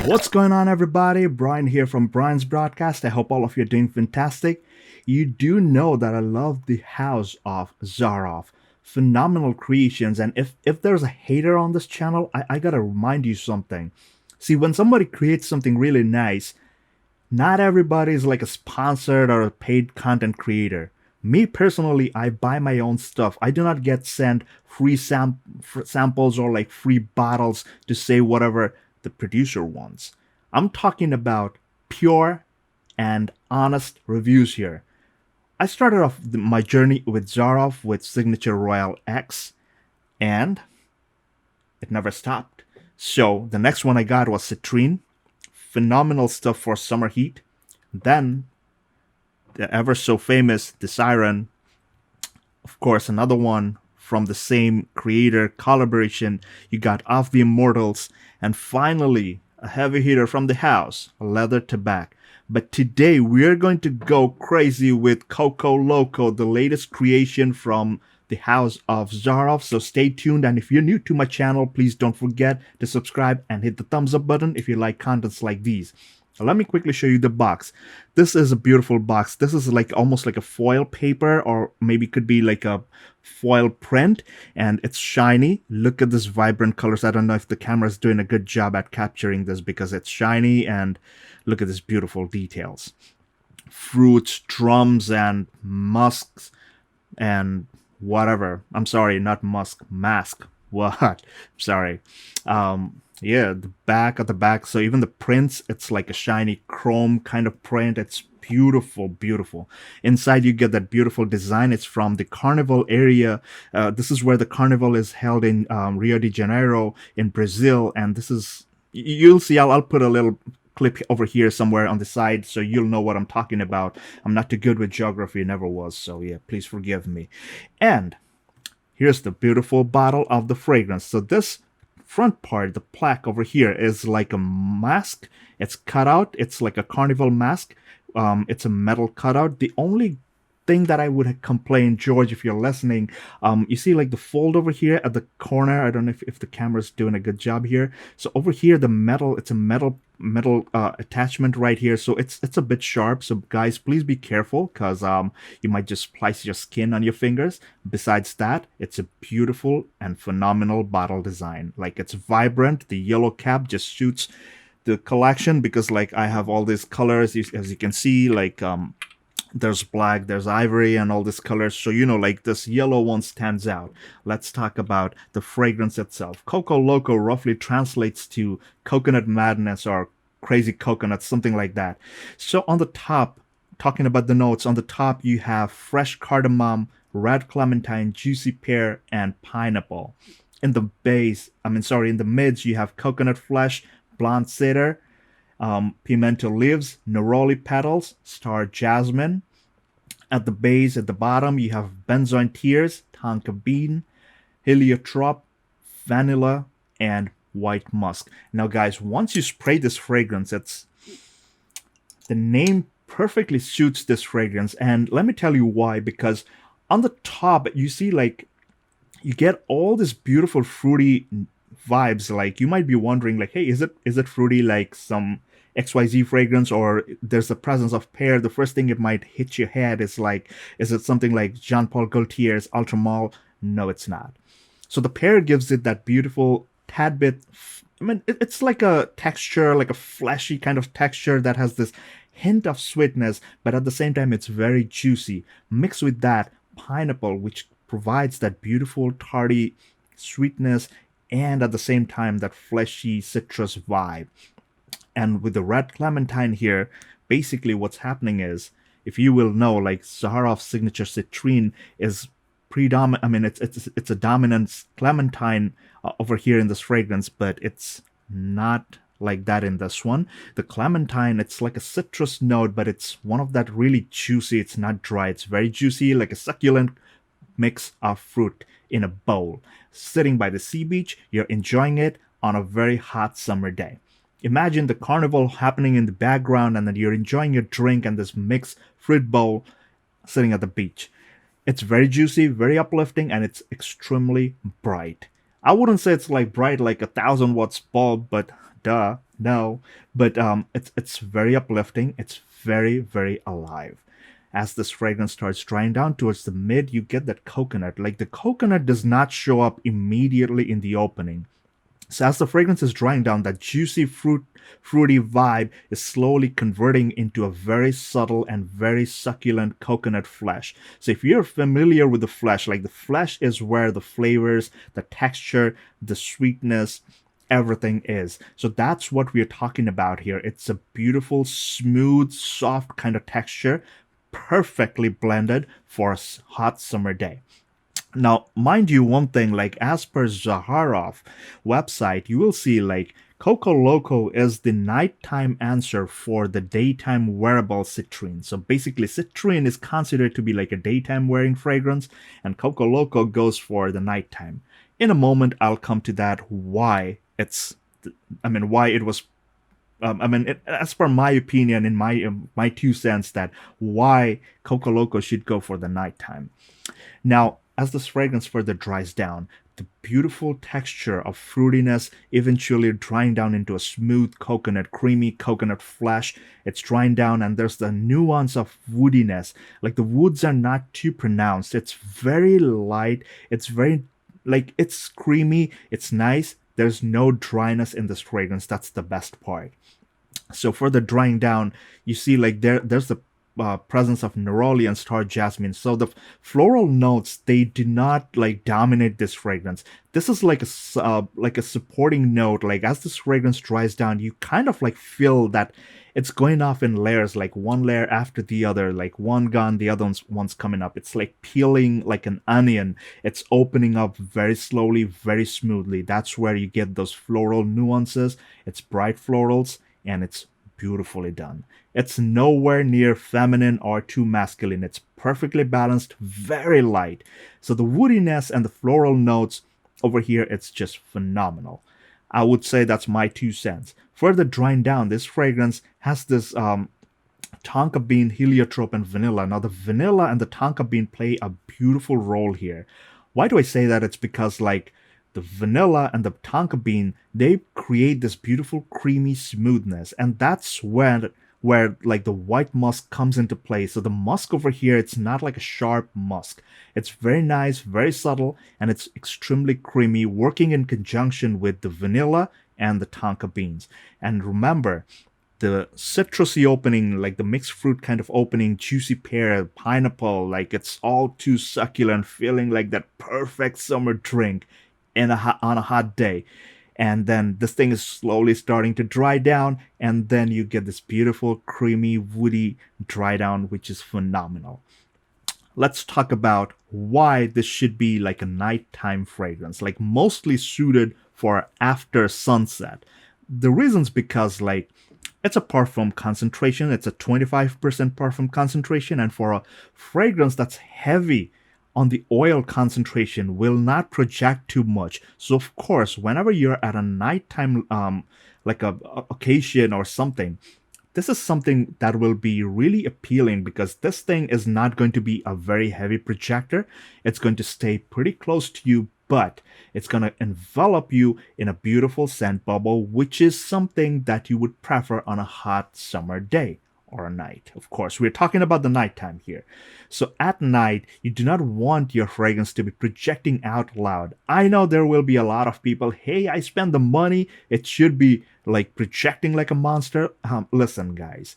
What's going on, everybody? Brian here from Brian's Broadcast. I hope all of you are doing fantastic. You do know that I love the house of Zaharoff. Phenomenal creations, and if there's a hater on this channel, I gotta remind you something. See, when somebody creates something really nice, not everybody is like a sponsored or a paid content creator. Me personally, I buy my own stuff. I do not get sent free samples or like free bottles to say whatever the producer wants. I'm talking about pure and honest reviews here. I started off my journey with Zaharoff with Signature Royal X, and it never stopped. So the next one I got was Citrine. Phenomenal stuff for summer heat. Then the ever so famous The Siren, of course, another one from the same creator collaboration. You got Off the Immortals, and finally a heavy hitter from the house, Leather Tobacco. But today we're going to go crazy with Coco Loco, the latest creation from the house of Zaharoff. So stay tuned, and if you're new to my channel, please don't forget to subscribe and hit the thumbs up button if you like contents like these. Let me quickly show you the box. This is a beautiful box. This is like almost like a foil paper, or maybe could be like a foil print, and it's shiny. Look at this vibrant colors. I don't know if the camera is doing a good job at capturing this because it's shiny, and look at this beautiful details. Fruits, drums, and musks, and whatever. I'm sorry, not musk, mask. What? Sorry. Yeah, the back at the back. So even the prints, it's like a shiny chrome kind of print. It's beautiful, beautiful. Inside, you get that beautiful design. It's from the carnival area. This is where the carnival is held in Rio De Janeiro in Brazil. And this is, you'll see, I'll put a little clip over here somewhere on the side so you'll know what I'm talking about. I'm not too good with geography, never was. So yeah, please forgive me. And here's the beautiful bottle of the fragrance. So this front part, the plaque over here, is like a mask. It's cut out. It's like a carnival mask. It's a metal cutout. The only thing that I would complain, George, if you're listening, you see like the fold over here at the corner. I don't know if the camera's doing a good job here. So over here, the metal, it's a metal attachment right here. So it's a bit sharp. So guys, please be careful, because you might just splice your skin on your fingers. Besides that, it's a beautiful and phenomenal bottle design. Like, it's vibrant. The yellow cap just suits the collection, because like I have all these colors, as you can see, like there's black, there's ivory, and all these colors. So, you know, like this yellow one stands out. Let's talk about the fragrance itself. Coco Loco roughly translates to coconut madness or crazy coconut, something like that. So on the top, talking about the notes, on the top you have fresh cardamom, red clementine, juicy pear, and pineapple. In the base, in the mids, you have coconut flesh, blonde cedar, pimento leaves, neroli petals, star jasmine. At the base, at the bottom, you have benzoin tears, tonka bean, heliotrope, vanilla, and white musk. Now, guys, once you spray this fragrance, the name perfectly suits this fragrance, and let me tell you why. Because on the top, you see, like, you get all this beautiful fruity vibes. Like, you might be wondering, like, hey, is it fruity like some XYZ fragrance, or there's the presence of pear? The first thing it might hit your head is like, is it something like Jean Paul Gaultier's Ultramall? No, it's not. So the pear gives it that beautiful tad bit, it's like a texture, like a fleshy kind of texture that has this hint of sweetness, but at the same time it's very juicy. Mixed with that pineapple, which provides that beautiful tarty sweetness, and at the same time that fleshy citrus vibe. And with the red clementine here, basically what's happening is, if you will know, like Zaharoff's signature citrine is predominant. It's a dominant clementine over here in this fragrance, but it's not like that in this one. The clementine, it's like a citrus note, but it's one of that really juicy. It's not dry. It's very juicy, like a succulent mix of fruit in a bowl. Sitting by the sea beach, you're enjoying it on a very hot summer day. Imagine the carnival happening in the background, and then you're enjoying your drink and this mixed fruit bowl sitting at the beach. It's very juicy, very uplifting, and it's extremely bright. I wouldn't say it's like bright like 1,000 watts bulb, but duh, no. But it's very uplifting. It's very very alive. As this fragrance starts drying down towards the mid, you get that coconut. Like the coconut does not show up immediately in the opening. So as the fragrance is drying down, that juicy fruity vibe is slowly converting into a very subtle and very succulent coconut flesh. So if you're familiar with the flesh, like the flesh is where the flavors, the texture, the sweetness, everything is. So that's what we're talking about here. It's a beautiful, smooth, soft kind of texture, perfectly blended for a hot summer day. Now, mind you, one thing, like as per Zaharoff website, you will see like Coco Loco is the nighttime answer for the daytime wearable citrine. So basically, citrine is considered to be like a daytime wearing fragrance, and Coco Loco goes for the nighttime. In a moment, I'll come to that why why it was as per my opinion, in my 2 cents, that why Coco Loco should go for the nighttime. Now, as this fragrance further dries down, the beautiful texture of fruitiness eventually drying down into a smooth coconut, creamy coconut flesh. It's drying down, and there's the nuance of woodiness. Like the woods are not too pronounced. It's very light. It's very like it's creamy. It's nice. There's no dryness in this fragrance. That's the best part. So further drying down, you see like there's the presence of neroli and star jasmine. So the floral notes, they do not like dominate this fragrance. This is like like a supporting note. Like as this fragrance dries down, you kind of like feel that it's going off in layers, like one layer after the other, like one gone, the other one's coming up. It's like peeling like an onion. It's opening up very slowly, very smoothly. That's where you get those floral nuances. It's bright florals, and it's beautifully done. It's nowhere near feminine or too masculine. It's perfectly balanced, very light. So the woodiness and the floral notes over here, it's just phenomenal. I would say that's my 2 cents. Further drying down, this fragrance has this tonka bean, heliotrope, and vanilla. Now the vanilla and the tonka bean play a beautiful role here. Why do I say that? It's because like the vanilla and the tonka bean, they create this beautiful creamy smoothness, and that's where like the white musk comes into play. So the musk over here, it's not like a sharp musk. It's very nice, very subtle, and it's extremely creamy, working in conjunction with the vanilla and the tonka beans. And remember, the citrusy opening, like the mixed fruit kind of opening, juicy pear, pineapple, like it's all too succulent, feeling like that perfect summer drink on a hot day. And then this thing is slowly starting to dry down, and then you get this beautiful, creamy, woody dry down, which is phenomenal. Let's talk about why this should be like a nighttime fragrance, like mostly suited for after sunset. The reason's because like it's a parfum concentration, it's a 25% parfum concentration, and for a fragrance that's heavy on the oil concentration will not project too much. So of course, whenever you're at a nighttime like a occasion or something, this is something that will be really appealing because this thing is not going to be a very heavy projector. It's going to stay pretty close to you, but it's going to envelop you in a beautiful scent bubble, which is something that you would prefer on a hot summer day or a night. Of course, we're talking about the nighttime here. So at night, you do not want your fragrance to be projecting out loud. I know there will be a lot of people, hey, I spend the money, it should be like projecting like a monster. Listen, guys,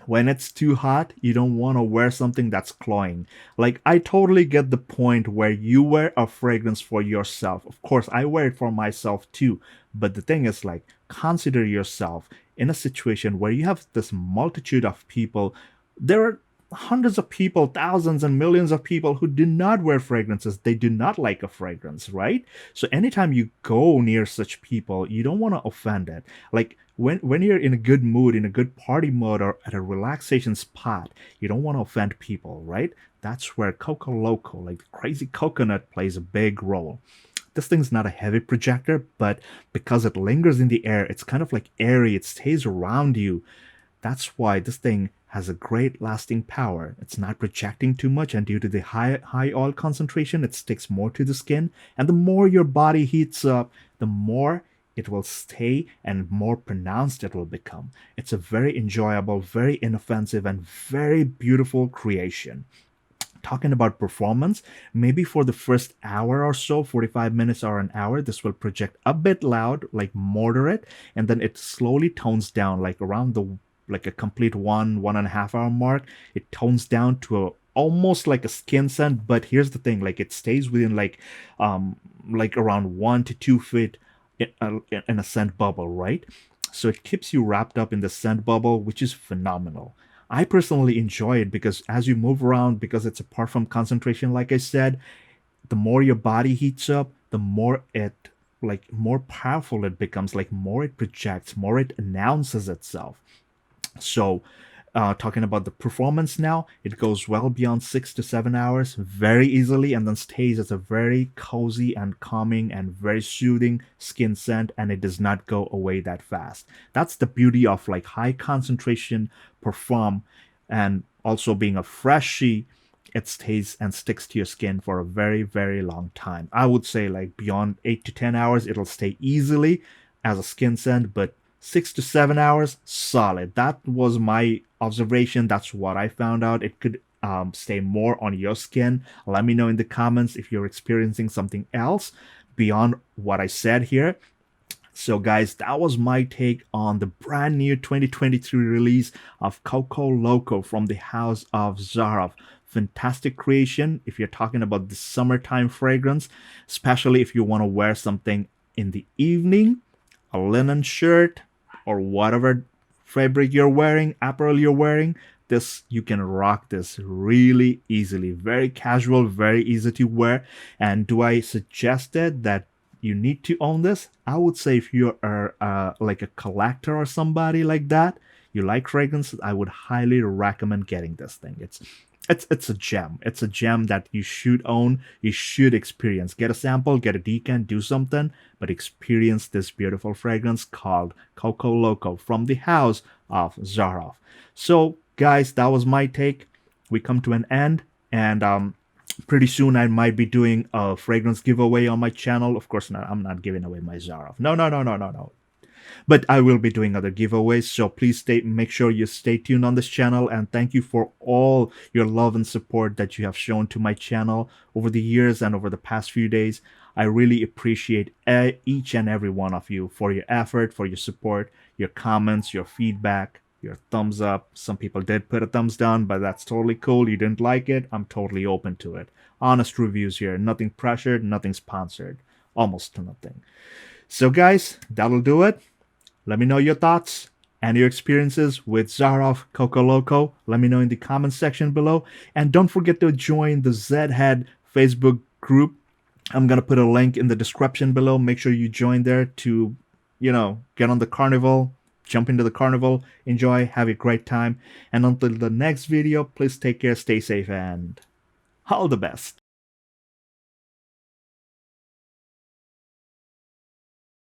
when it's too hot, you don't want to wear something that's cloying. Like, I totally get the point where you wear a fragrance for yourself. Of course, I wear it for myself too. But the thing is, like, consider yourself in a situation where you have this multitude of people. There are hundreds of people, thousands and millions of people who do not wear fragrances. They do not like a fragrance, right? So anytime you go near such people, you don't want to offend it. Like when you're in a good mood, in a good party mode, or at a relaxation spot, you don't want to offend people, right? That's where Coco Loco, like the crazy coconut, plays a big role. This thing's not a heavy projector, but because it lingers in the air, it's kind of like airy, it stays around you. That's why this thing has a great lasting power. It's not rejecting too much, and due to the high oil concentration, it sticks more to the skin. And the more your body heats up, the more it will stay and more pronounced it will become. It's a very enjoyable, very inoffensive, and very beautiful creation. Talking about performance, maybe for the first hour or so, 45 minutes or an hour, this will project a bit loud, like moderate, and then it slowly tones down, like around the like a complete 1.5 hour mark. It tones down to a almost like a skin scent, but here's the thing, like it stays within like around 1 to 2 feet in a scent bubble, right? So it keeps you wrapped up in the scent bubble, which is phenomenal. I personally enjoy it because as you move around, because it's apart from concentration, like I said, the more your body heats up, the more it like more powerful it becomes, like more it projects, more it announces itself. So, talking about the performance now, it goes well beyond 6 to 7 hours very easily and then stays as a very cozy and calming and very soothing skin scent, and it does not go away that fast. That's the beauty of like high concentration perfume, and also being a freshy, it stays and sticks to your skin for a very, very long time. I would say like beyond 8 to 10 hours, it'll stay easily as a skin scent, but 6 to 7 hours, solid. That was my observation. That's what I found out. It could stay more on your skin. Let me know in the comments if you're experiencing something else beyond what I said here. So, guys, that was my take on the brand new 2023 release of Coco Loco from the house of Zaharoff. Fantastic creation if you're talking about the summertime fragrance, especially if you want to wear something in the evening, a linen shirt, or whatever fabric you're wearing, apparel you're wearing. This, you can rock this really easily. Very casual, very easy to wear. And do I suggest it that you need to own this? I would say if you are like a collector or somebody like that, you like fragrances, I would highly recommend getting this thing. It's a gem. It's a gem that you should own. You should experience. Get a sample, get a decant, do something, but experience this beautiful fragrance called Coco Loco from the house of Zaharoff. So, guys, that was my take. We come to an end, and pretty soon I might be doing a fragrance giveaway on my channel. Of course, I'm not giving away my Zaharoff. No, no, no, no, no, no. But I will be doing other giveaways, so please make sure you stay tuned on this channel, and thank you for all your love and support that you have shown to my channel over the years and over the past few days. I really appreciate each and every one of you for your effort, for your support, your comments, your feedback, your thumbs up. Some people did put a thumbs down, but that's totally cool. You didn't like it, I'm totally open to it. Honest reviews here, nothing pressured, nothing sponsored, almost nothing. So guys, that'll do it. Let me know your thoughts and your experiences with Zaharoff Coco Loco. Let me know in the comments section below. And don't forget to join the Zhead Facebook group. I'm going to put a link in the description below. Make sure you join there to, get on the carnival, jump into the carnival, enjoy, have a great time. And until the next video, please take care, stay safe, and all the best.